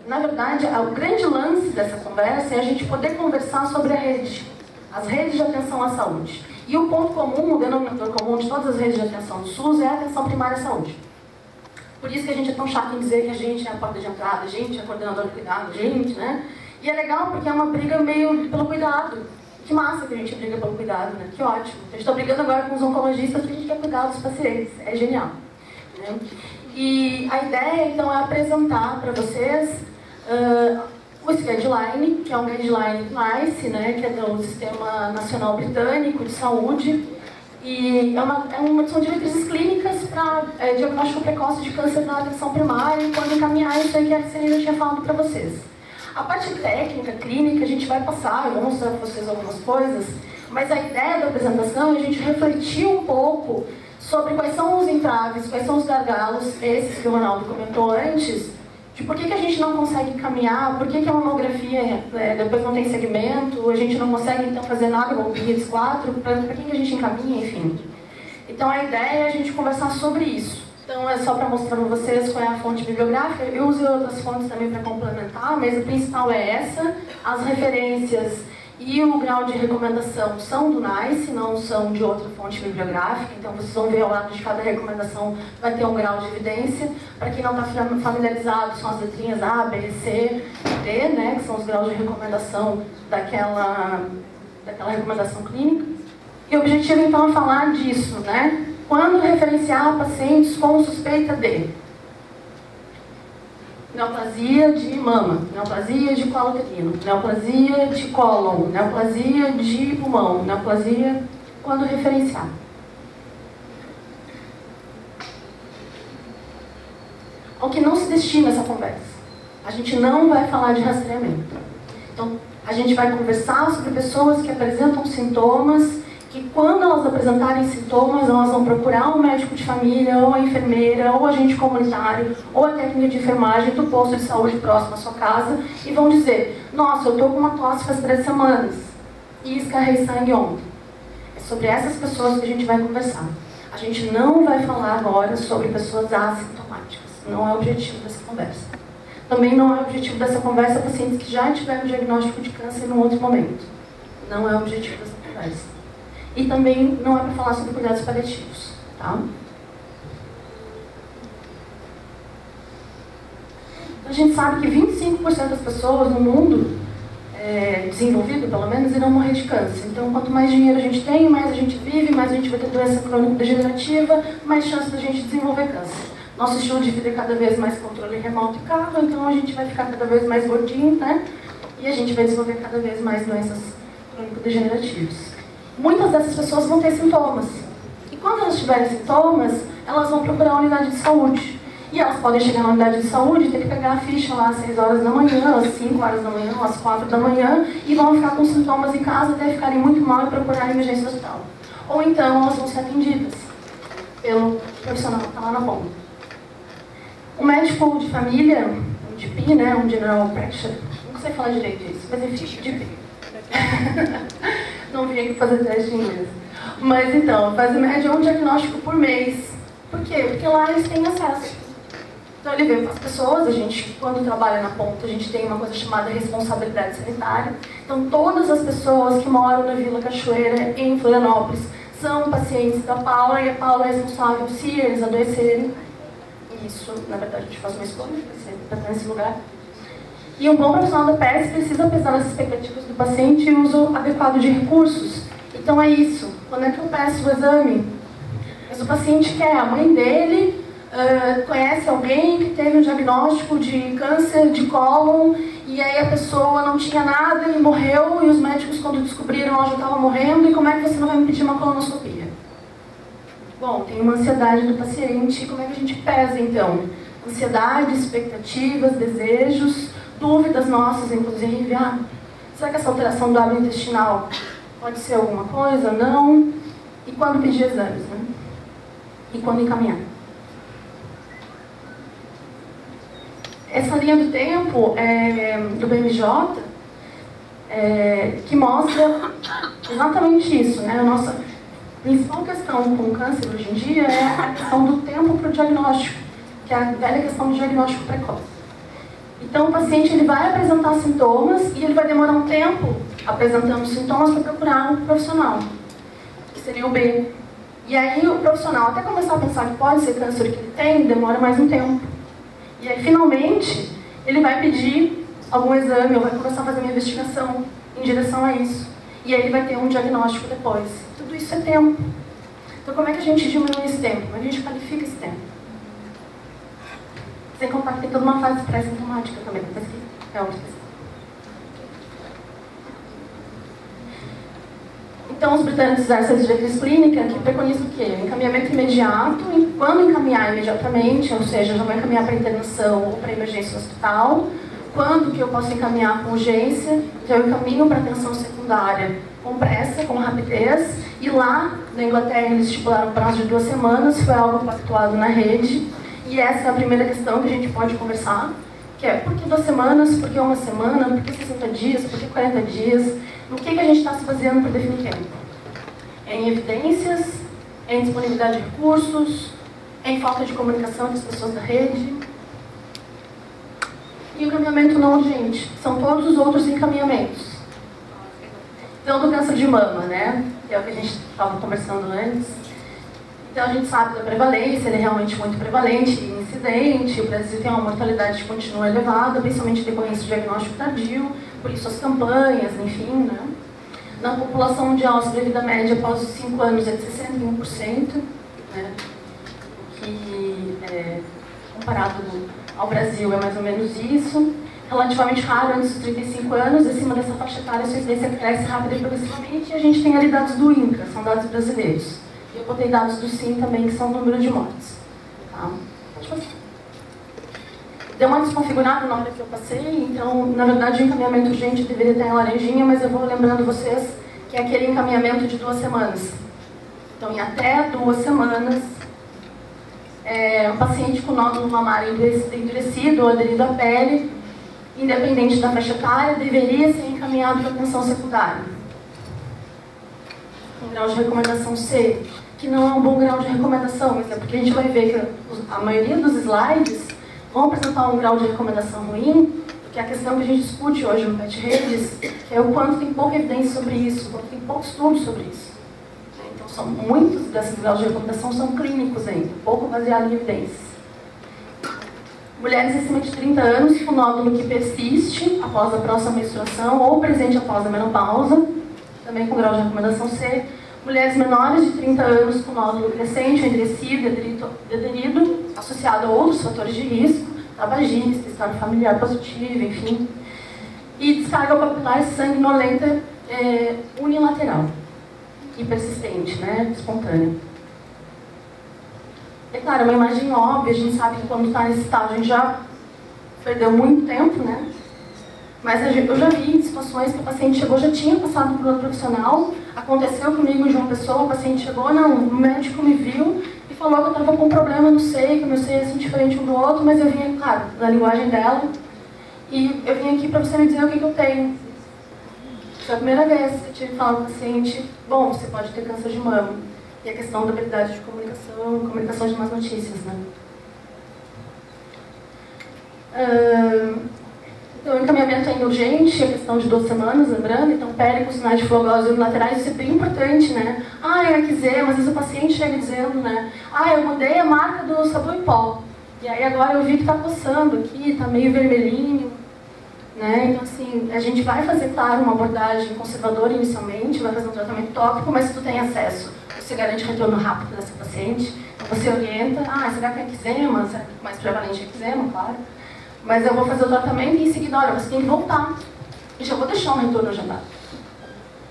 Na verdade, o grande lance dessa conversa é a gente poder conversar sobre a rede, as redes de atenção à saúde. E o ponto comum, o denominador comum de todas as redes de atenção do SUS é a atenção primária à saúde. Por isso que a gente é tão chato em dizer que a gente é a porta de entrada, a gente é coordenador de cuidado, gente, né? E é legal porque é uma briga meio pelo cuidado. Que massa que a gente briga pelo cuidado, né? Que ótimo. A gente está brigando agora com os oncologistas porque a gente quer cuidar dos pacientes. É genial. Né? E a ideia, então, é apresentar para vocês o guideline, que é um guideline NICE, né? Que é do Sistema Nacional Britânico de Saúde. E são diretrizes clínicas para diagnóstico precoce de câncer na atenção primária e quando encaminhar isso aí que a Celina já tinha falado para vocês. A parte técnica, clínica, a gente vai passar, eu vou mostrar para vocês algumas coisas, mas a ideia da apresentação é a gente refletir um pouco sobre quais são os entraves, quais são os gargalos, esses que o Ronaldo comentou antes, de por que a gente não consegue caminhar, por que a mamografia depois não tem segmento, a gente não consegue então fazer nada com o PIRIDS4, para quem a gente encaminha, enfim. Então a ideia é a gente conversar sobre isso. Então é só para mostrar para vocês qual é a fonte bibliográfica. Eu uso outras fontes também para complementar, mas a principal é essa. As referências e o grau de recomendação são do NICE, não são de outra fonte bibliográfica. Então vocês vão ver ao lado de cada recomendação vai ter um grau de evidência. Para quem não está familiarizado, são as letrinhas A, B, C, D, né, que são os graus de recomendação daquela recomendação clínica. E o objetivo então é falar disso, né? Quando referenciar pacientes com suspeita de neoplasia de mama, neoplasia de colo uterino, neoplasia de cólon, neoplasia de pulmão, neoplasia, quando referenciar. Ao que não se destina essa conversa. A gente não vai falar de rastreamento. Então, a gente vai conversar sobre pessoas que apresentam sintomas que quando elas apresentarem sintomas, elas vão procurar um médico de família, ou a enfermeira, ou agente comunitário, ou a técnica de enfermagem do posto de saúde próximo à sua casa, e vão dizer, nossa, eu estou com uma tosse faz 3 semanas, e escarrei sangue ontem. É sobre essas pessoas que a gente vai conversar. A gente não vai falar agora sobre pessoas assintomáticas. Não é o objetivo dessa conversa. Também não é o objetivo dessa conversa pacientes que já tiveram diagnóstico de câncer em um outro momento. Não é o objetivo dessa conversa. E também não é para falar sobre cuidados paliativos, tá? A gente sabe que 25% das pessoas no mundo desenvolvido, pelo menos, irão morrer de câncer. Então, quanto mais dinheiro a gente tem, mais a gente vive, mais a gente vai ter doença crônico-degenerativa, mais chance da gente desenvolver câncer. Nosso estilo de vida é cada vez mais controle remoto e carro, então a gente vai ficar cada vez mais gordinho, né? E a gente vai desenvolver cada vez mais doenças crônico-degenerativas. Muitas dessas pessoas vão ter sintomas. E quando elas tiverem sintomas, elas vão procurar a unidade de saúde. E elas podem chegar na unidade de saúde e ter que pegar a ficha lá às 6 horas da manhã, às 5 horas da manhã, às 4 da manhã, e vão ficar com sintomas em casa até ficarem muito mal e procurar a emergência do hospital. Ou então elas vão ser atendidas pelo profissional que está lá na ponta. Um médico de família, um GP, né, um General Practitioner, não sei falar direito disso, mas enfim, GP. Não vim aqui fazer teste de inglês. Mas então, faz em média um diagnóstico por mês. Por quê? Porque lá eles têm acesso. Então ele vê com as pessoas, a gente, quando trabalha na ponta, a gente tem uma coisa chamada responsabilidade sanitária. Então todas as pessoas que moram na Vila Cachoeira, em Florianópolis, são pacientes da Paula, e a Paula é responsável se eles adoecerem. Isso, na verdade, a gente faz uma escolha para estar nesse lugar. E um bom profissional da PS precisa pensar nas expectativas do paciente e uso adequado de recursos. Então é isso. Quando é que eu peço o exame? Mas o paciente quer, a mãe dele conhece alguém que teve um diagnóstico de câncer de cólon e aí a pessoa não tinha nada e morreu, e os médicos, quando descobriram, ela já estava morrendo, e como é que você não vai me pedir uma colonoscopia? Bom, tem uma ansiedade do paciente. Como é que a gente pesa, então? Ansiedade, expectativas, desejos, dúvidas nossas, inclusive. Será que essa alteração do hábito intestinal pode ser alguma coisa? Não. E quando pedir exames, né? E quando encaminhar? Essa linha do tempo do BMJ que mostra exatamente isso, né? A nossa principal questão com o câncer hoje em dia é a questão do tempo para o diagnóstico, que é a velha questão do diagnóstico precoce. Então o paciente ele vai apresentar sintomas e ele vai demorar um tempo apresentando sintomas para procurar um profissional, que seria o B. E aí o profissional, até começar a pensar que pode ser câncer que ele tem, demora mais um tempo. E aí finalmente ele vai pedir algum exame ou vai começar a fazer uma investigação em direção a isso. E aí ele vai ter um diagnóstico depois. Tudo isso é tempo. Então como é que a gente diminui esse tempo? Como é que a gente qualifica esse tempo? Sem contar que tem toda uma fase pré-sintomática também, mas que é outra questão. Então, os britânicos usaram essa diretriz clínica que preconiza o quê? Encaminhamento imediato, e quando encaminhar imediatamente, ou seja, já vou encaminhar para internação ou para emergência no hospital. Quando que eu posso encaminhar com urgência? Então, eu encaminho para atenção secundária com pressa, com rapidez, e lá na Inglaterra eles estipularam prazo de 2 semanas, foi algo pactuado na rede. E essa é a primeira questão que a gente pode conversar, que é por que 2 semanas, por que 1 semana, por que 60 dias, por que 40 dias, no que a gente está se baseando para definir tempo? Em evidências, em disponibilidade de recursos, em falta de comunicação entre as pessoas da rede. E o encaminhamento não urgente, são todos os outros encaminhamentos. Então, do câncer de mama, né, que é o que a gente estava conversando antes. Então, a gente sabe da prevalência, ele é realmente muito prevalente e incidente. O Brasil tem uma mortalidade que continua elevada, principalmente em decorrência do diagnóstico tardio, por isso as campanhas, enfim, né. Na população mundial, a sobrevida média após os 5 anos é de 61%, né, que, comparado ao Brasil, é mais ou menos isso. Relativamente raro antes dos 35 anos, acima dessa faixa etária, a sua incidência cresce rápido e progressivamente, e a gente tem ali dados do INCA, são dados brasileiros. E eu botei dados do SIM também, que são o número de mortes. Tá? Pode passar. Deu uma desconfigurada na hora que eu passei, então, na verdade, o encaminhamento urgente deveria estar em laranjinha, mas eu vou lembrando vocês que é aquele encaminhamento de 2 semanas. Então, em até 2 semanas, um paciente com nódulo mamário endurecido ou aderido à pele, independente da faixa etária, deveria ser encaminhado para atenção secundária. Um grau de recomendação C, que não é um bom grau de recomendação, mas é porque a gente vai ver que a maioria dos slides vão apresentar um grau de recomendação ruim, porque a questão que a gente discute hoje no PET Redes é o quanto tem pouca evidência sobre isso, o quanto tem pouco estudo sobre isso. Então, muitos desses graus de recomendação são clínicos ainda, pouco baseados em evidências. Mulheres acima de 30 anos com nódulo que persiste após a próxima menstruação ou presente após a menopausa, também com grau de recomendação C. Mulheres menores de 30 anos com nódulo crescente, endurecido, aderido, associado a outros fatores de risco, tabagista, estado familiar positivo, enfim. E descarga papilar sanguinolenta unilateral e persistente, né, espontânea. É claro, é uma imagem óbvia, a gente sabe que quando está nesse estado a gente já perdeu muito tempo, né? Mas eu já vi situações que o paciente chegou, já tinha passado por outro profissional, aconteceu comigo de uma pessoa, o paciente chegou, não, o médico me viu e falou que eu estava com um problema no seio, que o meu seio é assim diferente um do outro, mas eu vim, claro, na linguagem dela, e eu vim aqui para você me dizer o que eu tenho. Foi a primeira vez que eu tive que falar com o paciente, bom, você pode ter câncer de mama. E a questão da habilidade de comunicação de más notícias, né? Então, o encaminhamento é urgente, a questão de 2 semanas, lembrando. Então, pele com sinais de flogose unilaterais, isso é bem importante, né? Ah, eu eczema, às vezes o paciente chega dizendo, né? Ah, eu mudei a marca do sabão em pó. E aí agora eu vi que está coçando aqui, está meio vermelhinho. Né? Então, assim, a gente vai fazer, claro, uma abordagem conservadora inicialmente, vai fazer um tratamento tópico, mas se tu tem acesso, você garante retorno rápido dessa paciente, então você orienta, será que é eczema? Será que mais prevalente é eczema, claro. Mas eu vou fazer o tratamento e em seguida, olha, você tem que voltar. E já vou deixar um retorno agendado.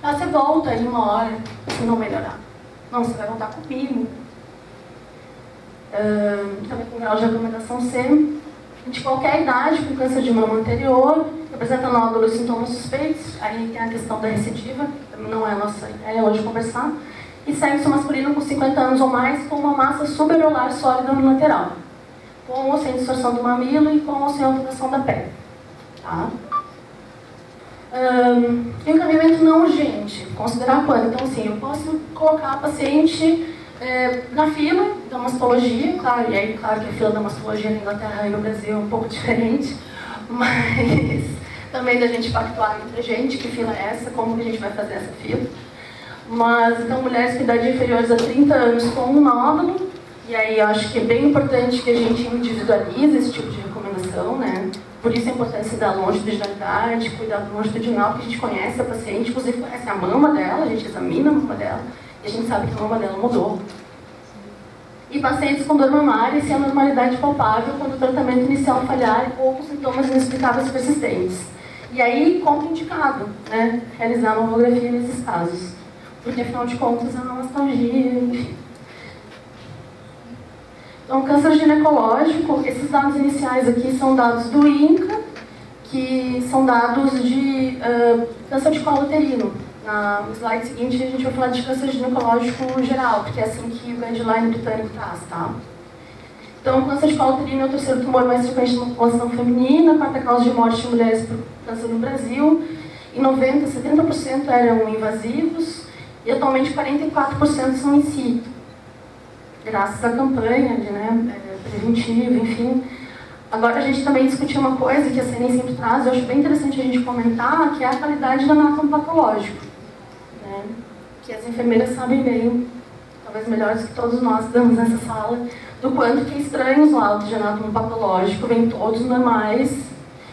Você volta em 1 hora, se não melhorar. Não, você vai voltar comigo. Também com grau de recomendação C. De qualquer idade, com câncer de mama anterior, apresenta nódulos e sintomas suspeitos, aí tem a questão da recidiva, não é a nossa ideia hoje conversar, e sexo masculino com 50 anos ou mais, com uma massa subareolar sólida unilateral, com ou sem distorção do mamilo e com ou sem alteração da pele. Tá? E o encaminhamento não urgente, considerar quando? Então, assim, eu posso colocar a paciente na fila da mastologia, claro, e aí, claro que a fila da mastologia na Inglaterra e no Brasil é um pouco diferente, mas também da gente pactuar entre a gente, que fila é essa, como que a gente vai fazer essa fila. Mas, então, mulheres com idade inferiores a 30 anos com um nódulo, e aí eu acho que é bem importante que a gente individualize esse tipo de recomendação, né? Por isso a importância da longitudinalidade, cuidado longitudinal, porque a gente conhece a paciente, inclusive conhece a mama dela, a gente examina a mama dela, e a gente sabe que a mama dela mudou. E pacientes com dor mamária, se a normalidade palpável quando o tratamento inicial falhar ou com sintomas inexplicáveis persistentes. E aí, contraindicado, né? Realizar uma mamografia nesses casos. Porque, afinal de contas, é uma nostalgia, enfim. Então, câncer ginecológico, esses dados iniciais aqui são dados do INCA, que são dados de câncer de colo uterino. No slide seguinte, a gente vai falar de câncer ginecológico geral, porque é assim que o guideline britânico traz, tá? Então, o câncer de colo uterino é o terceiro tumor mais frequente na população feminina, a quarta causa de morte de mulheres por câncer no Brasil. Em 90%, 70% eram invasivos e atualmente 44% são in situ. Graças à campanha preventiva, enfim. Agora a gente também discutiu uma coisa que a CNI sempre traz, eu acho bem interessante a gente comentar, que é a qualidade do anátomo patológico. Né? Que as enfermeiras sabem bem, talvez melhores que todos nós estamos nessa sala, do quanto que é estranho os laudos de anátomo patológico, vêm todos normais,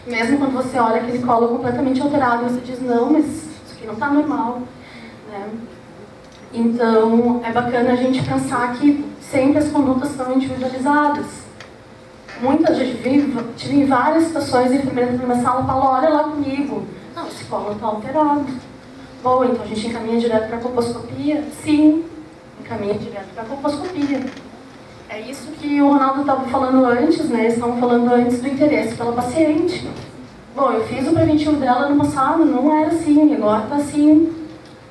mesmo quando você olha aquele colo completamente alterado, você diz, não, mas isso aqui não está normal. Né? Então, é bacana a gente pensar que sempre as condutas são individualizadas. Muitas vezes, tive em várias situações, a enfermeira entra na sala e fala, olha lá comigo. Não, esse colo está alterado. Bom, então a gente encaminha direto para a colposcopia? Sim, encaminha direto para a colposcopia. É isso que o Ronaldo estava falando antes, né? Eles estavam falando antes do interesse pela paciente. Bom, eu fiz o preventivo dela no passado, não era assim, agora está assim.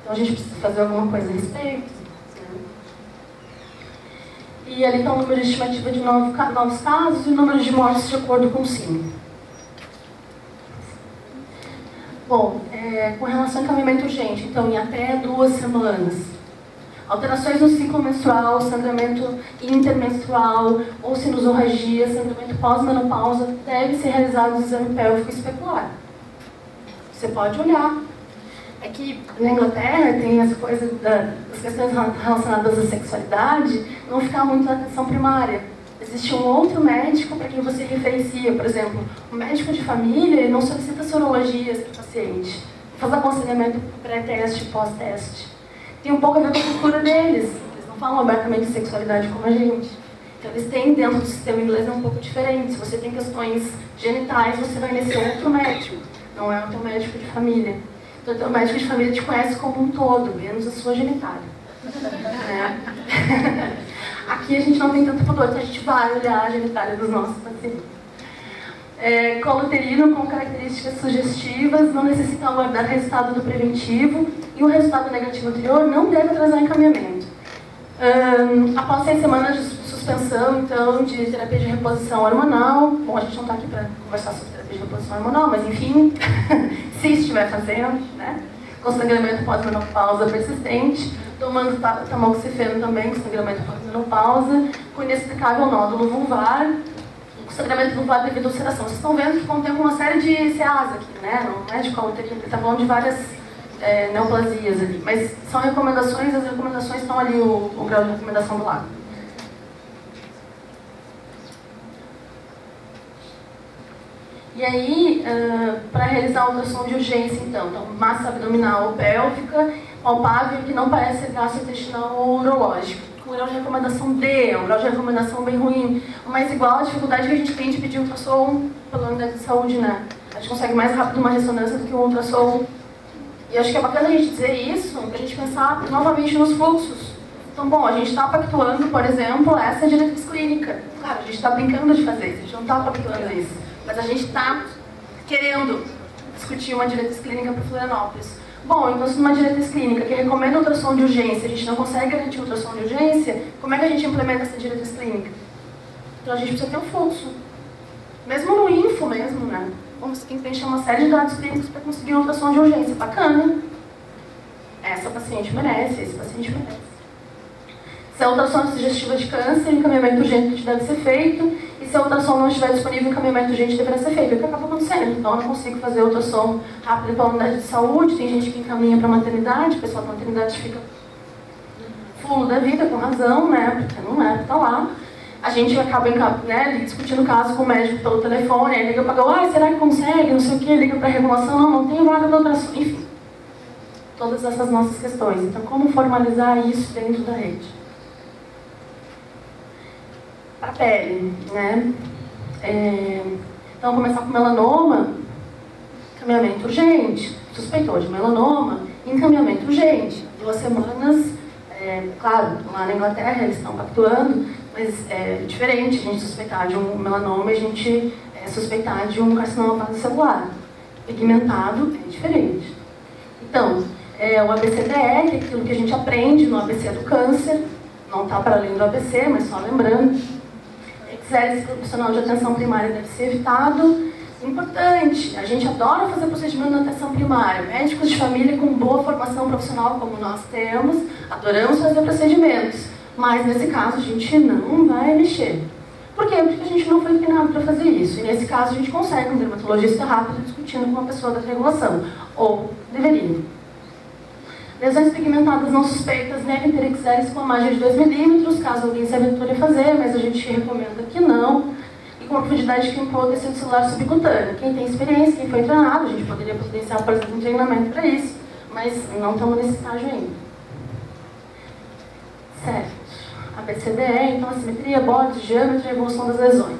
Então a gente precisa fazer alguma coisa a respeito. Né? E ali está o número de estimativa de novos casos e o número de mortes de acordo com o CIM. Bom, com relação ao encaminhamento urgente, então em até 2 semanas. Alterações no ciclo menstrual, sangramento intermenstrual ou sinusorragia, sangramento pós-menopausa, deve ser realizado o exame pélvico especular. Você pode olhar. É que na Inglaterra tem essa coisa das questões relacionadas à sexualidade não ficar muito na atenção primária. Existe um outro médico para quem você referencia, por exemplo, o médico de família ele não solicita sorologias para o paciente, faz aconselhamento pré-teste e pós-teste. Tem um pouco a ver com a cultura deles, eles não falam abertamente de sexualidade como a gente. Então eles têm dentro do sistema inglês um pouco diferente. Se você tem questões genitais, você vai nesse outro médico, não é o teu médico de família. Então, o médico de família te conhece como um todo, menos a sua genitália. Né? Aqui a gente não tem tanto pudor, então a gente vai olhar a genitália dos nossos pacientes. Colo uterino com características sugestivas, não necessita aguardar resultado do preventivo e o resultado negativo anterior não deve atrasar encaminhamento. Após 6 semanas de suspensão, então, de terapia de reposição hormonal, bom, a gente não está aqui para conversar sobre terapia de reposição hormonal, mas enfim, se estiver fazendo, né, com sangramento pós-menopausa persistente, tomando tamoxifeno também, com sangramento pós-menopausa, com inexplicável nódulo vulvar, com sangramento vulvar devido à ulceração. Vocês estão vendo que contém uma série de CAs aqui, né, não é de colo uterino, ele está falando de várias neoplasias ali, mas são recomendações, as recomendações estão ali, o grau de recomendação do lado. E aí, para realizar a ultrassom de urgência, então, massa abdominal ou pélvica, palpável que não parece ser gastrointestinal ou urológico. Com grau de recomendação D, é um grau de recomendação bem ruim, mas igual a dificuldade que a gente tem de pedir ultrassom pela unidade de saúde, né? A gente consegue mais rápido uma ressonância do que um ultrassom. E acho que é bacana a gente dizer isso, para a gente pensar novamente nos fluxos. Então, bom, a gente está pactuando, por exemplo, essa diretriz clínica. Claro, a gente está brincando de fazer isso, a gente não está pactuando isso. Mas a gente está querendo discutir uma diretriz clínica para Florianópolis. Bom, então se numa diretriz clínica que recomenda ultrassom de urgência, a gente não consegue garantir ultrassom de urgência, como é que a gente implementa essa diretriz clínica? Então a gente precisa ter um fluxo. Mesmo no info mesmo, né? Você tem que preencher uma série de dados clínicos para conseguir uma ultrassom de urgência. Bacana. Essa paciente merece, esse paciente merece. Se a ultrassom é sugestiva de câncer, o encaminhamento urgente deve ser feito. e se a ultrassom não estiver disponível, o encaminhamento urgente deverá ser feito. É o que acaba acontecendo. Então, eu não consigo fazer ultrassom rápido para a unidade de saúde, tem gente que encaminha para a maternidade, o pessoal da maternidade fica fulo da vida, com razão, né? Porque não é, tá lá. A gente acaba discutindo o caso com o médico pelo telefone, aí liga para o será que consegue, não sei o que, liga para a regulação, não tem vaga de ultrassom, enfim. Todas essas nossas questões. Então, como formalizar isso dentro da rede? A pele, né? Então, começar com melanoma, encaminhamento urgente. Suspeitou de melanoma, encaminhamento urgente. 2 semanas, claro, lá na Inglaterra eles estão pactuando, mas é diferente a gente suspeitar de um melanoma e a gente suspeitar de um carcinoma base celular. Pigmentado é diferente. Então, o ABCDE, que é aquilo que a gente aprende no ABC do câncer, não está para além do ABC, mas só lembrando. Ixéris profissional de atenção primária deve ser evitado. Importante, a gente adora fazer procedimento na atenção primária. Médicos de família com boa formação profissional, como nós temos, adoramos fazer procedimentos. Mas nesse caso a gente não vai mexer. Por quê? Porque a gente não foi treinado para fazer isso. E nesse caso a gente consegue um dermatologista rápido discutindo com uma pessoa da regulação. Ou deveria. Lesões pigmentadas não suspeitas devem ter ixéris com a margem de 2 milímetros, caso alguém se aventure a fazer, mas a gente recomenda que não. E com profundidade que impõe o tecido celular subcutâneo. Quem tem experiência, quem foi treinado, a gente poderia providenciar, por exemplo, um treinamento para isso, mas não estamos nesse estágio ainda. Certo. ABCDE, então, assimetria, bordes, diâmetro e evolução das lesões.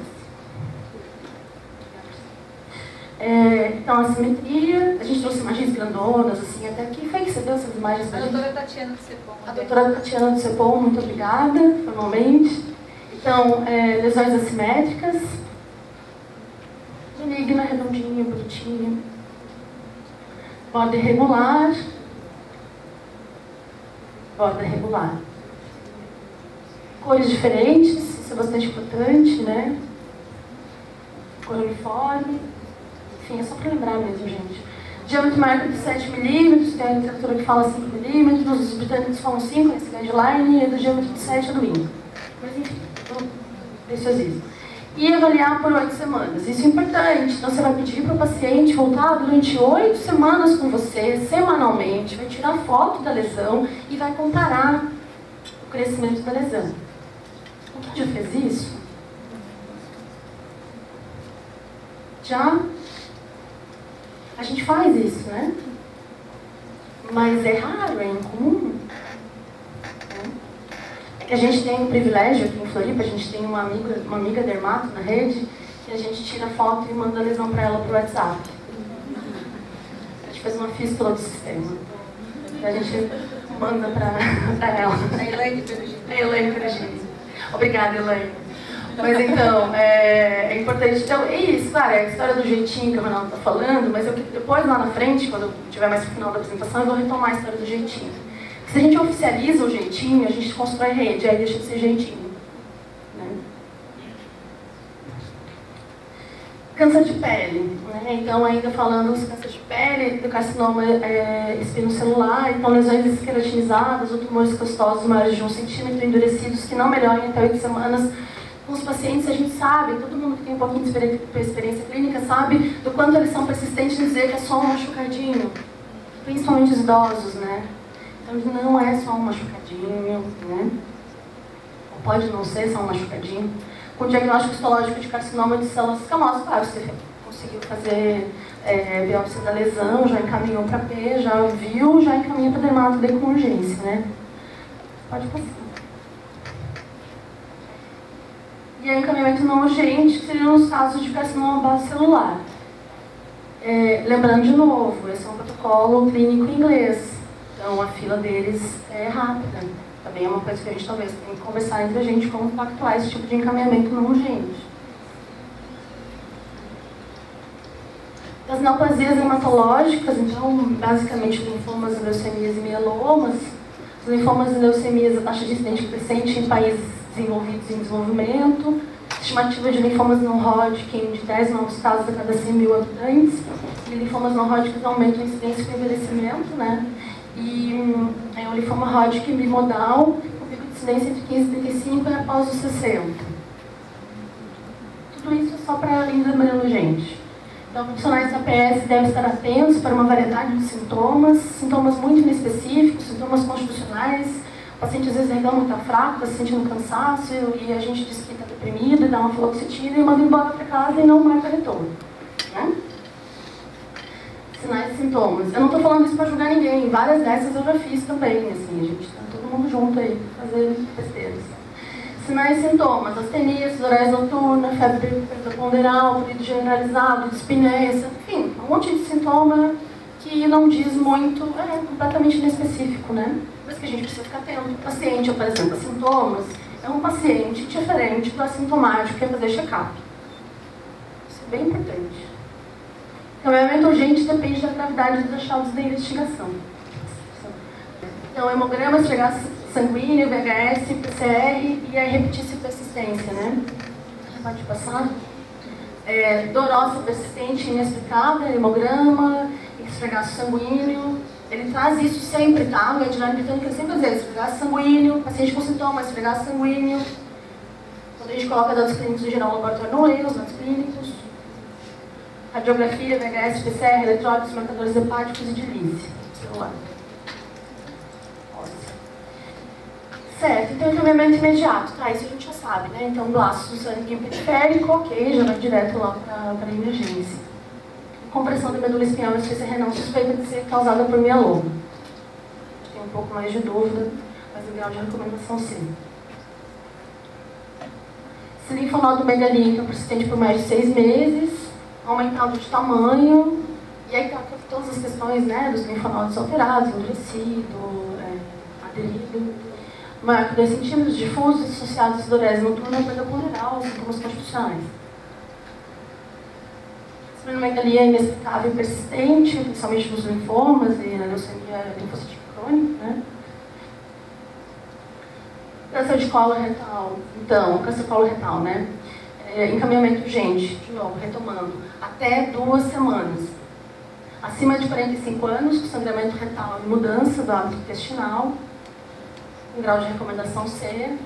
Então, a simetria, a gente trouxe imagens grandonas, assim, até aqui. Foi que você deu essas imagens pra gente? A doutora Tatiana do Cepom. A doutora Tatiana do Cepom, muito obrigada, formalmente. Então, lesões assimétricas. Benigna, redondinha, bonitinha. Borda irregular. Borda regular. Cores diferentes, isso é bastante importante, né? Cor uniforme. Enfim, é só para lembrar mesmo, gente. Diâmetro maior de 7 milímetros, tem a literatura que fala 5 milímetros, os britânicos falam 5 nesse guideline, e do diâmetro de 7 é do INCA. Mas enfim, preciosismo. E avaliar por 8 semanas. Isso é importante. Então você vai pedir para o paciente voltar durante 8 semanas com você, semanalmente, vai tirar foto da lesão e vai comparar o crescimento da lesão. O que já fez isso? Já? A gente faz isso, né? Mas é raro, é incomum. É que a gente tem um privilégio aqui em Floripa, a gente tem uma amiga dermato na rede, que a gente tira foto e manda a lesão para ela pro WhatsApp. A gente faz uma fístula do sistema. E a gente manda para ela. A Elaine Perugini. A Elaine Perugini. Obrigada, Elaine. Mas então, é importante. Então, é isso, claro, é a história do jeitinho que o Ronaldo está falando, mas depois lá na frente, quando eu estiver mais no final da apresentação, eu vou retomar a história do jeitinho. Se a gente oficializa o jeitinho, a gente constrói rede, aí deixa de ser jeitinho. Né? Câncer de pele. Né? Então, ainda falando dos cânceres de pele, do carcinoma espinocelular, então lesões esqueletinizadas ou tumores custosos maiores de 1 centímetro, endurecidos, que não melhorem até 8 semanas. Com os pacientes, a gente sabe, todo mundo que tem um pouquinho de experiência clínica sabe do quanto eles são persistentes em dizer que é só um machucadinho, principalmente os idosos, né? Então, não é só um machucadinho, né? Ou pode não ser só um machucadinho. Com o diagnóstico histológico de carcinoma de células escamosas, claro, você conseguiu fazer biópsia da lesão, já encaminhou para P, já viu, já encaminha para dermato D com urgência, né? Pode passar. E aí, encaminhamento não urgente seriam os casos de carcinoma base celular. Lembrando de novo, esse é um protocolo clínico em inglês, então a fila deles é rápida. Também é uma coisa que a gente talvez tenha que conversar entre a gente como pactuar esse tipo de encaminhamento não urgente. As neoplasias hematológicas, então, basicamente linfomas, leucemias e mielomas. Os linfomas e leucemias, a taxa de incidência crescente em países desenvolvidos em desenvolvimento, estimativa de linfomas não Hodgkin de 10 novos casos a cada 100 mil habitantes, e linfomas não Hodgkin aumentam a incidência com envelhecimento, né? E o linfoma Hodgkin bimodal, com pico de incidência entre 15 e 35 e após os 60. Tudo isso é só para além da imunologente. Então, profissionais da PS devem estar atentos para uma variedade de sintomas muito inespecíficos, sintomas constitucionais. O paciente às vezes reclama que está fraco, está se sentindo cansaço, e a gente diz que está deprimido, e dá uma fluoxetina e manda embora para casa e não marca retorno. Né? Sinais e sintomas. Eu não estou falando isso para julgar ninguém, várias dessas eu já fiz também, assim, a gente está todo mundo junto aí, fazer besteiras. Sinais e sintomas: astenia, sudorese noturna, febre ponderal, prurido generalizado, dispneia, enfim, um monte de sintoma que não diz muito, é completamente inespecífico, né? Por isso que a gente precisa ficar atento. O paciente apresenta sintomas, é um paciente diferente do assintomático que é fazer check-up. Isso é bem importante. Encaminhamento urgente depende da gravidade dos achados da investigação. Então, hemograma, esfregaço sanguíneo, VHS, PCR e a repetícia e persistência, né? Pode passar. Dorose persistente inexplicável, hemograma, esfregaço sanguíneo. Ele traz isso sempre, tá? O guideline britânico ele sempre diz esfregaço sanguíneo, paciente com sintomas, esfregaço sanguíneo. Quando a gente coloca dados clínicos em geral, o laboratório não lê os dados clínicos. Radiografia, VHS, PCR, eletrólitos, marcadores hepáticos e de lise. Celular. Certo, então encaminhamento imediato, tá? Isso a gente já sabe, né? Então, blasto sanguíneo periférico, ok, já vai direto lá para a emergência. Compressão da medula espinhal e insuficiência renal suspeita de ser causada por mieloma. Tem um pouco mais de dúvida, mas o grau de recomendação sim. Se linfonodo megalínico persistente por mais de 6 meses, aumentado de tamanho, e aí tá todas as questões, né, dos linfonodos alterados, endurecido, aderido. Maior que 2 centímetros, difusos, associados a sudorese noturna, perda ponderal, sintomas constitucionais. Esplenomegalia inexplicável e persistente, principalmente nos linfomas e na leucemia linfocítica crônica, né? Câncer de colo retal. Então, câncer de colo retal, né? Encaminhamento urgente, de novo, retomando, até 2 semanas. Acima de 45 anos, com sangramento retal e mudança do hábito intestinal, em grau de recomendação C.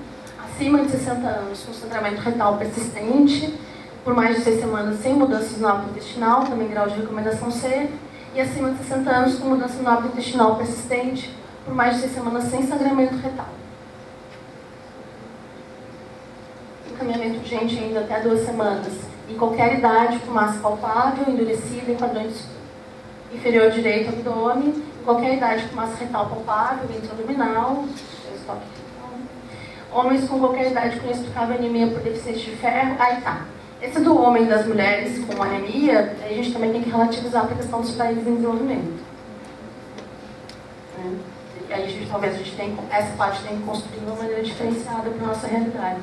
Acima de 60 anos, com sangramento retal persistente, por mais de 6 semanas sem mudanças no hábito intestinal, também grau de recomendação C. E acima de 60 anos, com mudança no hábito intestinal persistente, por mais de 6 semanas sem sangramento retal. Encaminhamento urgente ainda até 2 semanas. Em qualquer idade, com massa palpável, endurecida, em quadrante inferior direito do abdômen. Em qualquer idade, com massa retal palpável, ventre abdominal. Homens com qualquer idade com inexplicável anemia por deficiência de ferro. Aí tá. Esse do homem e das mulheres com anemia, a gente também tem que relativizar a questão dos países em desenvolvimento. Né? E aí talvez a gente tenha, essa parte tem que construir de uma maneira diferenciada para a nossa realidade.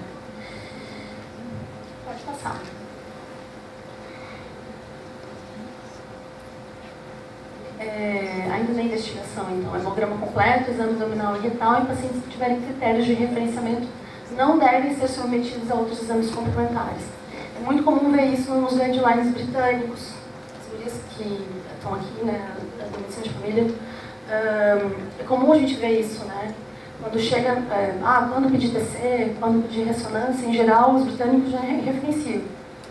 Pode passar. Ainda na investigação, então, hemograma completo, exame abdominal e retal, e pacientes que tiverem critérios de referenciamento não devem ser submetidos a outros exames complementares. É muito comum ver isso nos guidelines britânicos. As mulheres que estão aqui, né, da medicina de família, é comum a gente ver isso, né? Quando chega, quando pedir TC, quando pedir ressonância, em geral, os britânicos já referenciam,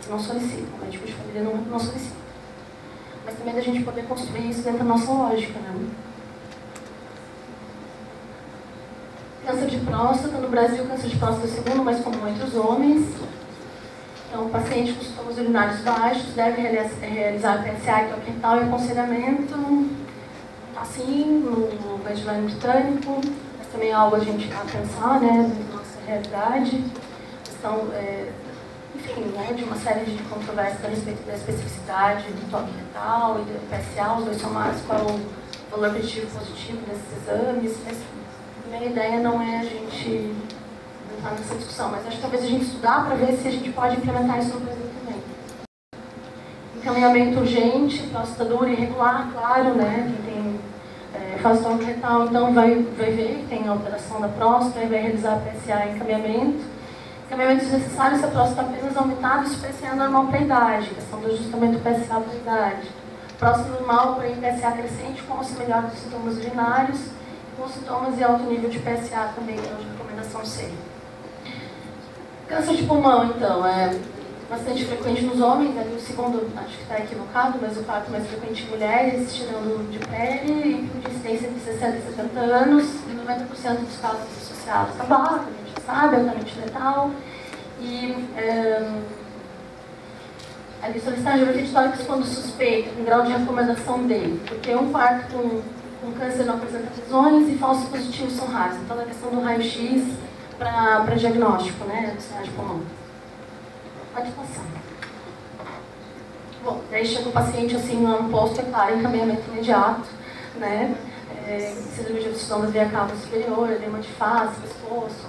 não solicitam, o médico de família não solicita. Mas também da gente poder construir isso dentro da nossa lógica, né? Câncer de próstata. No Brasil, câncer de próstata é o segundo mais comum entre os homens. Então, o paciente com sintomas urinários baixos deve realizar PSA e toque retal e aconselhamento. Assim, no guideline britânico, mas também é algo a gente a pensar, né, dentro da nossa realidade. Então, enfim, né, de uma série de controvérsias a respeito da especificidade do toque retal e do PSA, os dois somados, qual é o valor preditivo positivo desses exames. Mas a minha ideia não é a gente entrar nessa discussão, mas acho que talvez a gente estudar para ver se a gente pode implementar isso no Brasil também. Encaminhamento urgente, próstata dura e irregular, claro, né, quem tem faz toque retal, então vai ver que tem alteração da próstata e vai realizar PSA e encaminhamento. Encaminhamento desnecessário se a próstata apenas aumentada e se o PSA é normal para a idade, questão do ajustamento do PSA para a idade. Próstata normal, porém PSA crescente, com auxílio melhor dos sintomas urinários, com sintomas e alto nível de PSA também, que é a recomendação C. Câncer de pulmão, então, bastante frequente nos homens, ali o segundo acho que está equivocado, mas o quarto mais frequente em mulheres, tirando de pele, de incidência de 60 e 70 anos, e 90% dos casos associados a tabaco, a gente já sabe, altamente letal. E ali solicitar radiografia de tórax quando suspeita, com grau de recomendação dele, porque um quarto com câncer não apresenta lesões e falsos positivos são raros. Então, a questão do raio-x para diagnóstico, né, do sinal de pulmão. Pode passar. Bom, daí chega o paciente assim lá no posto, é claro, encaminhamento imediato, né? Cirurgia dos sintomas via cabo superior, edema de face, pescoço,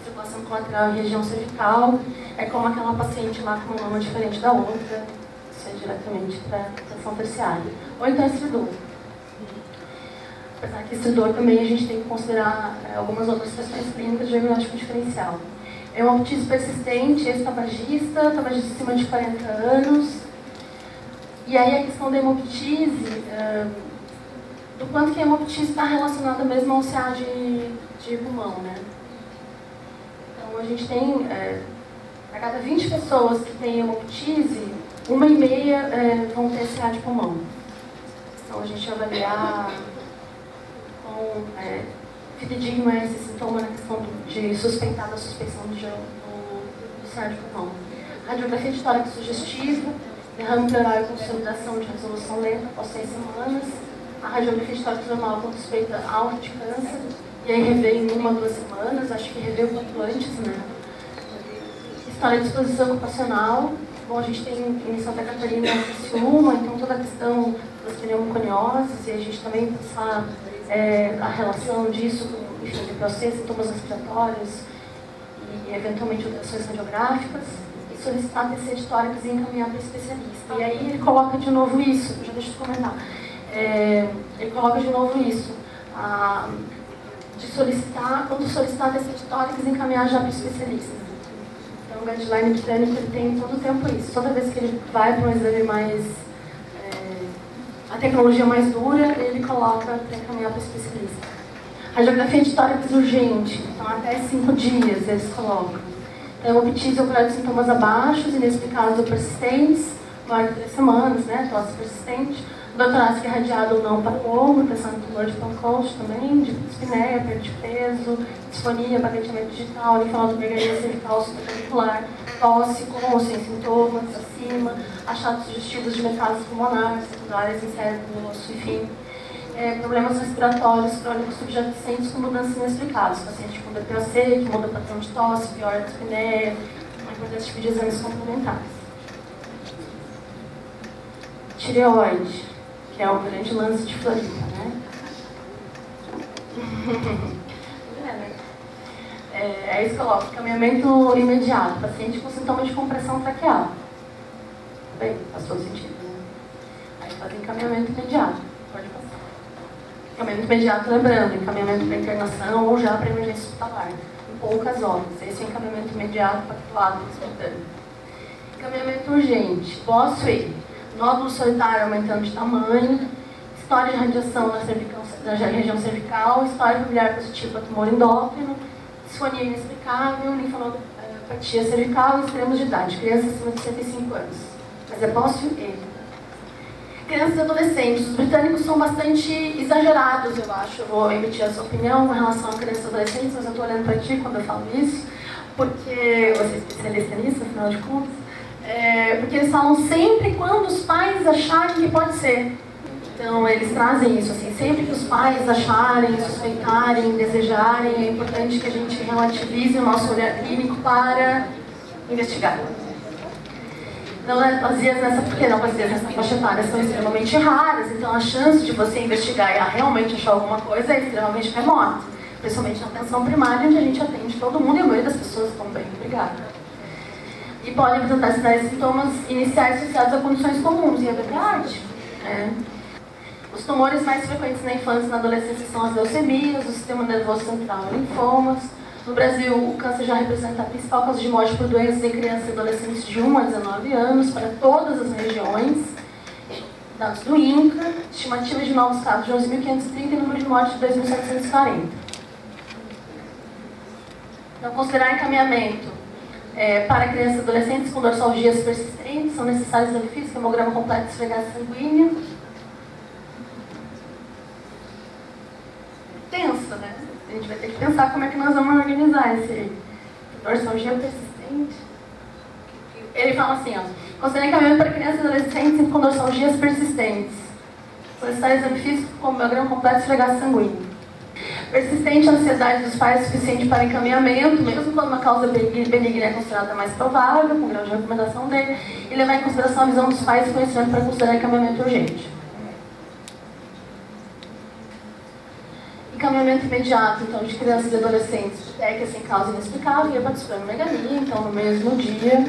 circulação colateral em região cervical. É como aquela paciente lá com uma mama diferente da outra, isso é diretamente para atenção terciária. Ou então estridor. Apesar que estridor também a gente tem que considerar algumas outras questões clínicas de diagnóstico diferencial. É um autismo persistente, ex-tabagista, tabagista acima de 40 anos. E aí a questão da hemoptise, do quanto que a hemoptise está relacionada mesmo ao CA de pulmão, né? Então a gente tem, a cada 20 pessoas que têm hemoptise, 1,5 vão ter CA de pulmão. Então a gente avaliar com fidedigno é esse sintoma na questão de suspeitar da suspeição do CA de pulmão. Radiografia de tórax sugestivo, derrame pleural com consolidação de resolução lenta após 6 semanas. A radiografia de tórax normal com suspeita alta de câncer, e aí rever em 1 a 2 semanas, acho que rever o quanto antes, né? História de exposição ocupacional. Bom, a gente tem em Santa Catarina uma, então toda a questão das pneumoconioses, e a gente também pensar a relação disso com, enfim, DPOC, sintomas respiratórios e eventualmente alterações radiográficas, e solicitar TC de tórax e encaminhar para especialista. E aí ele coloca de novo isso, já deixa eu comentar, ele coloca de novo isso, de solicitar, quando solicitar TC de tórax, encaminhar já para especialista. Então o guideline britânico ele tem todo o tempo isso, toda vez que ele vai para um exame mais a tecnologia mais dura, ele coloca para encaminhar para o especialista. Radiografia de tórax urgente, então até 5 dias eles colocam. Então, hemoptise ocular de sintomas abaixos, inexplicáveis ou persistentes, maior de 3 semanas, né, tosse persistente. Dor torácica irradiada ou não para o ombro, pressão de tumor de Pancoast também, de dispneia, perda de peso, disfonia, baqueteamento digital, linfonodomegalia cervical supraventricular, tosse com ou sem sintomas, acima, achados sugestivos de metástase pulmonar, secundárias em cérebro, osso, enfim. Problemas respiratórios crônicos subjacentes com mudanças inexplicáveis, paciente com DPOC, que muda o padrão de tosse, piora a dispneia, uma importante tipo de exames complementares. Tireoide, que é o grande lance de Floripa, né? É isso que eu coloco, encaminhamento imediato, paciente com sintomas de compressão traqueal. Bem, faz todo sentido, né? Aí faz encaminhamento imediato, pode passar. Encaminhamento imediato, lembrando, encaminhamento para internação ou já para emergência hospitalar, em poucas horas. Esse é o encaminhamento imediato pactuado espontâneo. Encaminhamento urgente, BOSWEI, nódulo solitário aumentando de tamanho, história de radiação na região cervical, história familiar positiva para tumor endócrino, disfonia inexplicável, linfonopatia cervical e extremos de idade, crianças acima de 65 anos. Mas é BOSWEI. Crianças e adolescentes. Os britânicos são bastante exagerados, eu acho. Eu vou emitir a sua opinião com relação a crianças e adolescentes, mas eu estou olhando para ti quando eu falo isso, porque você é especialista nisso, afinal de contas. Porque eles falam sempre quando os pais acharem que pode ser. Então, eles trazem isso, assim, sempre que os pais acharem, suspeitarem, desejarem, é importante que a gente relativize o nosso olhar clínico para investigar. Então, bacias nessa faixa etária são extremamente raras, então a chance de você investigar e realmente achar alguma coisa é extremamente remota, principalmente na atenção primária, onde a gente atende todo mundo e a maioria das pessoas estão bem, obrigada. E podem apresentar sinais e sintomas iniciais associados a condições comuns, e é verdade. Os tumores mais frequentes na infância e na adolescência são as leucemias, o sistema nervoso central e linfomas. No Brasil, o câncer já representa a principal causa de morte por doenças em crianças e adolescentes de 1 a 19 anos, para todas as regiões. Dados do INCA, estimativa de novos casos de 11.530 e número de mortes de 2.740. Então, considerar encaminhamento Para crianças e adolescentes com dorsalgias persistentes, são necessários exame físico, hemograma completo e esfregação sanguínea. Tenso, né? A gente vai ter que pensar como é que nós vamos organizar esse dorsalgia persistente. Ele fala assim, ó, considera encaminhamento para crianças e adolescentes com dorsalgias persistentes. Solicitar exame físico com hemograma completo e esfregação sanguínea. Persistente, a ansiedade dos pais é suficiente para encaminhamento, mesmo quando uma causa benigna é considerada mais provável, com grau de recomendação dele, e levar em consideração a visão dos pais e conhecimento para considerar encaminhamento urgente. Encaminhamento imediato, então, de crianças e adolescentes, é que sem causa inexplicável, ia para esplenomegalia, então, no mesmo dia.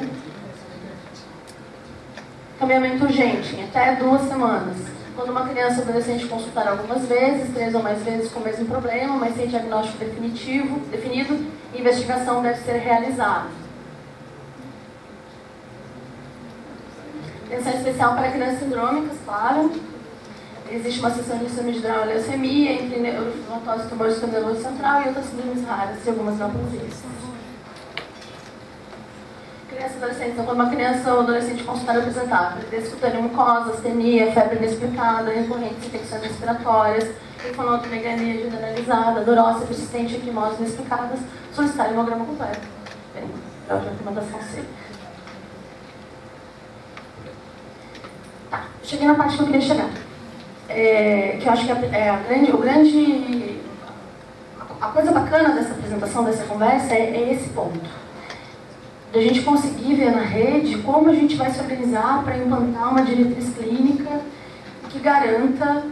Encaminhamento urgente, em até 2 semanas. Quando uma criança ou adolescente consultar algumas vezes, 3 ou mais vezes com o mesmo problema, mas sem diagnóstico definido, investigação deve ser realizada. Atenção especial para crianças sindrômicas, claro. Existe uma seção de exame de leucemia entre neurofibromatosis e tumores do sistema nervoso central e outras síndromes raras e algumas neoplasias. Criança e adolescente, então, quando uma criança ou adolescente consultar apresentar descutânea mucosa, astenia, febre inexplicada, recorrentes infecções respiratórias, linfonodomegalia generalizada, dorócia persistente, equimose inexplicadas, solicitar hemograma completo. Bem, é a recomendação C. Tá, cheguei na parte que eu queria chegar. Que eu acho que a coisa bacana dessa apresentação, dessa conversa, é esse ponto. Da gente conseguir ver na rede como a gente vai se organizar para implantar uma diretriz clínica que garanta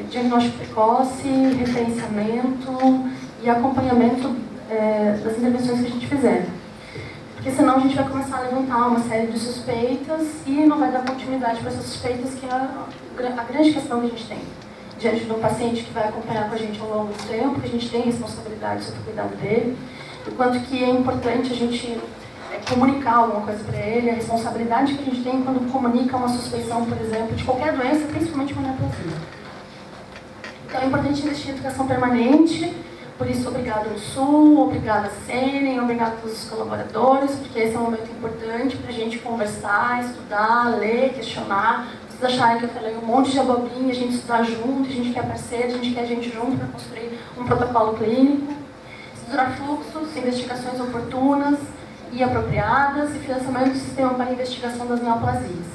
diagnóstico precoce, referenciamento e acompanhamento das intervenções que a gente fizer. Porque senão a gente vai começar a levantar uma série de suspeitas e não vai dar continuidade para essas suspeitas, que é a grande questão que a gente tem. Diante de um paciente que vai acompanhar com a gente ao longo do tempo, que a gente tem responsabilidade sobre o cuidado dele, o quanto que é importante a gente comunicar alguma coisa para ele, a responsabilidade que a gente tem quando comunica uma suspeição, por exemplo, de qualquer doença, principalmente uma neoplasia. Então é importante investir em educação permanente, por isso obrigado no Sul, obrigada Sênem, obrigado a todos os colaboradores, porque esse é um momento importante para a gente conversar, estudar, ler, questionar. Vocês acharem que eu falei um monte de abobrinha, a gente estudar junto, a gente quer parceiro, a gente quer gente junto para construir um protocolo clínico. Estruturar fluxos, investigações oportunas e apropriadas e financiamento do sistema para investigação das neoplasias.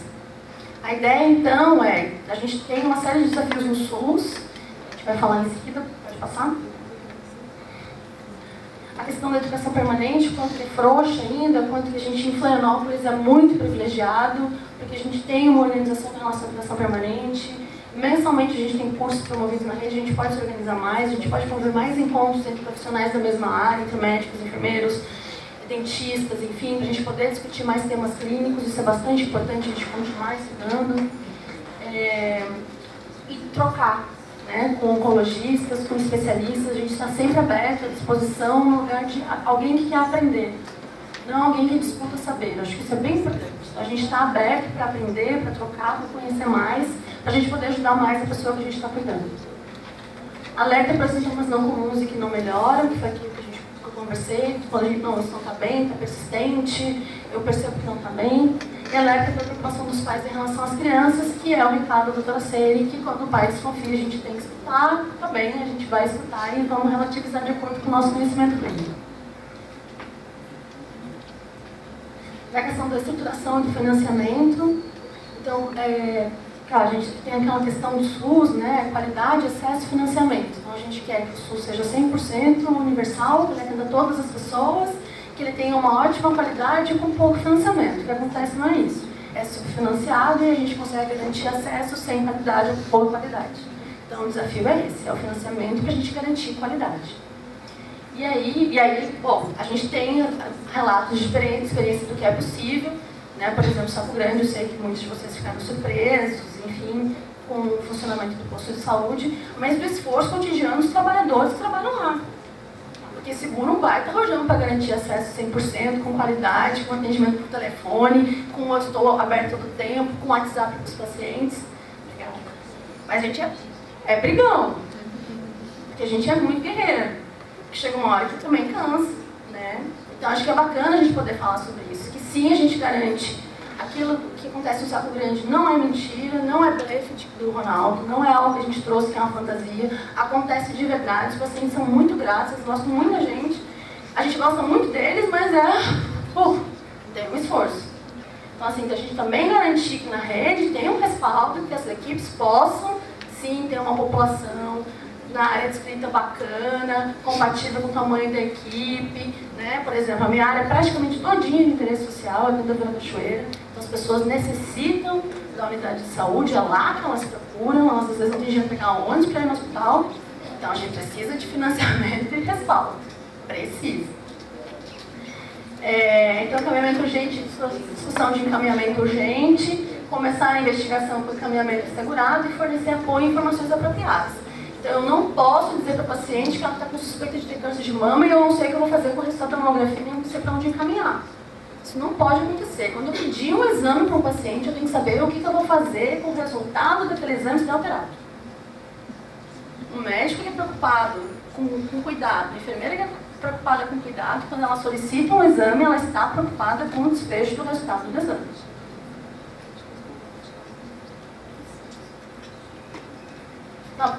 A ideia, então, a gente tem uma série de desafios no SUS, a gente vai falar em seguida, pode passar? A questão da educação permanente, o quanto que é frouxa ainda, o quanto que a gente em Florianópolis é muito privilegiado, porque a gente tem uma organização em relação à educação permanente. Mensalmente a gente tem cursos promovidos na rede, a gente pode se organizar mais, a gente pode promover mais encontros entre profissionais da mesma área, entre médicos, enfermeiros, dentistas, enfim, para a gente poder discutir mais temas clínicos. Isso é bastante importante, a gente continuar estudando e trocar, né, com oncologistas, com especialistas. A gente está sempre aberto, à disposição, no lugar de alguém que quer aprender, não alguém que disputa saber. Eu acho que isso é bem importante. A gente está aberto para aprender, para trocar, para conhecer mais, para a gente poder ajudar mais a pessoa que a gente está cuidando. Alerta para sintomas não comuns e que não melhoram, que foi aquilo que eu conversei, quando a gente, não, isso não está bem, está persistente, eu percebo que não está bem. E alerta para a preocupação dos pais em relação às crianças, que é o recado da doutora Seri, que quando o pai desconfia a gente tem que escutar, tá bem, a gente vai escutar e vamos relativizar de acordo com o nosso conhecimento clínico. Na questão da estruturação e do financiamento, então, a gente tem aquela questão do SUS, né, qualidade, acesso e financiamento. Então a gente quer que o SUS seja 100% universal, que ele atenda todas as pessoas, que ele tenha uma ótima qualidade e com pouco financiamento. O que acontece não é isso. É subfinanciado e a gente consegue garantir acesso sem qualidade ou com pouca qualidade. Então o desafio é esse, é o financiamento para a gente garantir qualidade. E aí, bom, a gente tem relatos de experiência do que é possível, né? Por exemplo, Sapo Grande, eu sei que muitos de vocês ficaram surpresos, enfim, com o funcionamento do posto de saúde, mas do esforço cotidiano dos trabalhadores que trabalham lá. Porque segura um baita rojão para garantir acesso 100%, com qualidade, com atendimento por telefone, com eu estou aberto todo o tempo, com WhatsApp para os pacientes. Obrigada. Mas a gente é brigão, porque a gente é muito guerreira. Chega uma hora que também cansa, né? Então, acho que é bacana a gente poder falar sobre isso, que sim, a gente garante aquilo que acontece no Saco Grande não é mentira, não é blefe do Ronaldo, não é algo que a gente trouxe que é uma fantasia, acontece de verdade, os pacientes são muito gratos, eles gostam muito da gente, a gente gosta muito deles, mas tem um esforço. Então, assim, a gente também garantir que na rede tem um respaldo, que as equipes possam, sim, ter uma população na área de escrita bacana, compatível com o tamanho da equipe, né? Por exemplo, a minha área é praticamente todinha de interesse social, é dentro da Vila Cachoeira, então as pessoas necessitam da unidade de saúde, é lá que elas procuram, elas às vezes não têm dinheiro para pegar ônibus para ir no hospital, então a gente precisa de financiamento e respaldo, precisa. Então, encaminhamento urgente, discussão de encaminhamento urgente, começar a investigação com encaminhamento assegurado e fornecer apoio e informações apropriadas. Então, eu não posso dizer para o paciente que ela está com suspeita de ter câncer de mama e eu não sei o que eu vou fazer com o resultado da tomografia e não sei para onde encaminhar. Isso não pode acontecer. Quando eu pedir um exame para um paciente, eu tenho que saber o que eu vou fazer com o resultado daquele exame se der alterado. O médico que é preocupado com cuidado, a enfermeira que é preocupada com cuidado, quando ela solicita um exame, ela está preocupada com o desfecho do resultado do exame.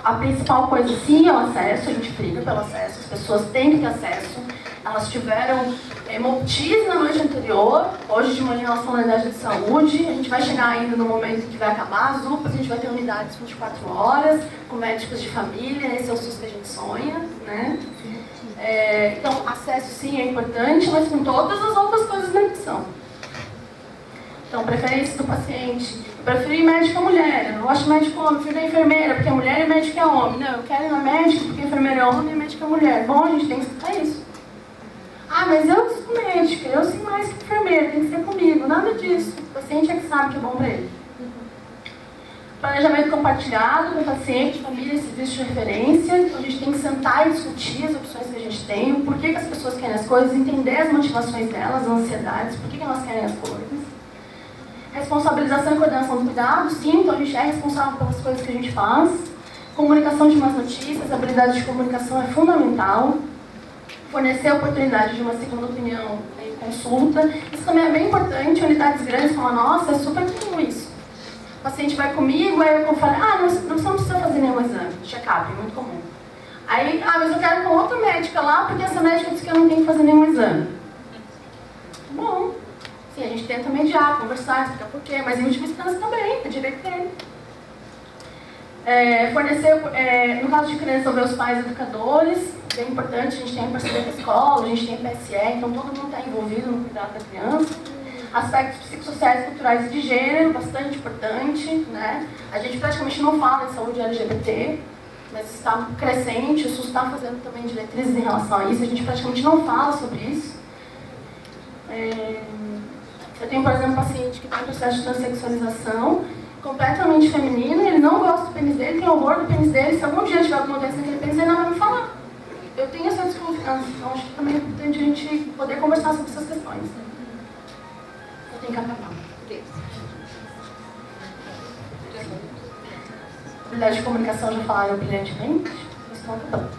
A principal coisa, sim, é o acesso, a gente briga pelo acesso, as pessoas têm que ter acesso. Elas tiveram hemoptise na noite anterior, hoje de manhã elas estão na unidade de saúde, a gente vai chegar ainda no momento em que vai acabar as UPAs, a gente vai ter unidades 24 horas, com médicos de família, esse é o SUS que a gente sonha, né? Então, acesso sim é importante, mas com todas as outras coisas da edição. Então, preferência do paciente. Eu prefiro médico a mulher, eu acho médico homem, eu prefiro a enfermeira, porque a mulher e médico é homem. Não, eu quero ir na médica porque a enfermeira é homem e a médica é mulher. Bom, a gente tem que escutar isso. Ah, mas eu sou médica, eu sei mais que enfermeira, tem que ser comigo. Nada disso. O paciente é que sabe que é bom para ele. Planejamento compartilhado com o paciente, família e serviço de referência. Então, a gente tem que sentar e discutir as opções que a gente tem, o porquê que as pessoas querem as coisas, entender as motivações delas, as ansiedades, por que elas querem as coisas. Responsabilização e coordenação do cuidado, sim, então a gente é responsável pelas coisas que a gente faz. Comunicação de más notícias, a habilidade de comunicação é fundamental. Fornecer a oportunidade de uma segunda opinião em consulta. Isso também é bem importante, unidades grandes como a nossa, é super comum isso. O paciente vai comigo, aí eu falo, você não precisa fazer nenhum exame, check-up, é muito comum. Aí, mas eu quero com outra médica lá, porque essa médica disse que eu não tenho que fazer nenhum exame. Bom, sim, a gente tenta mediar, conversar, explicar por quê, mas em última instância também, é direito dele. Fornecer, no caso de criança, ouvir os pais educadores, bem importante, a gente tem a parceria da escola, a gente tem a PSE, então todo mundo está envolvido no cuidado da criança. Aspectos psicossociais, culturais e de gênero, bastante importante, né? A gente praticamente não fala em saúde LGBT, mas está crescente, o SUS está fazendo também diretrizes em relação a isso, a gente praticamente não fala sobre isso. Eu tenho, por exemplo, um paciente que está em processo de transexualização, completamente feminino, ele não gosta do pênis dele, tem horror do pênis dele, se algum dia tiver alguma doença naquele pênis, ele não vai me falar. Eu tenho essa desconfiança, então acho que também é importante a gente poder conversar sobre essas questões. Eu tenho que acabar. Habilidade de comunicação, já falaram brilhantemente, estão acabando.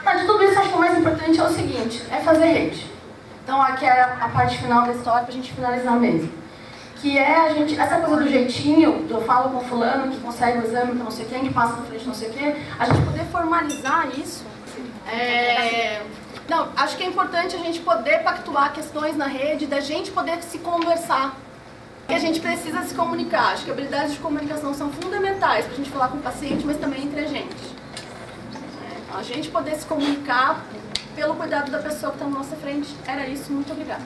Mas de tudo isso, acho que o mais importante é o seguinte, é fazer rede. Então aqui é a parte final da história para a gente finalizar mesmo. Que é essa coisa do jeitinho, eu falo com fulano que consegue o exame, que não sei quem, que passa na frente não sei quem, a gente poder formalizar isso. Não, acho que é importante a gente poder pactuar questões na rede, da gente poder se conversar. E a gente precisa se comunicar. Acho que habilidades de comunicação são fundamentais para a gente falar com o paciente, mas também entre a gente. A gente poder se comunicar pelo cuidado da pessoa que está na nossa frente. Era isso, muito obrigada.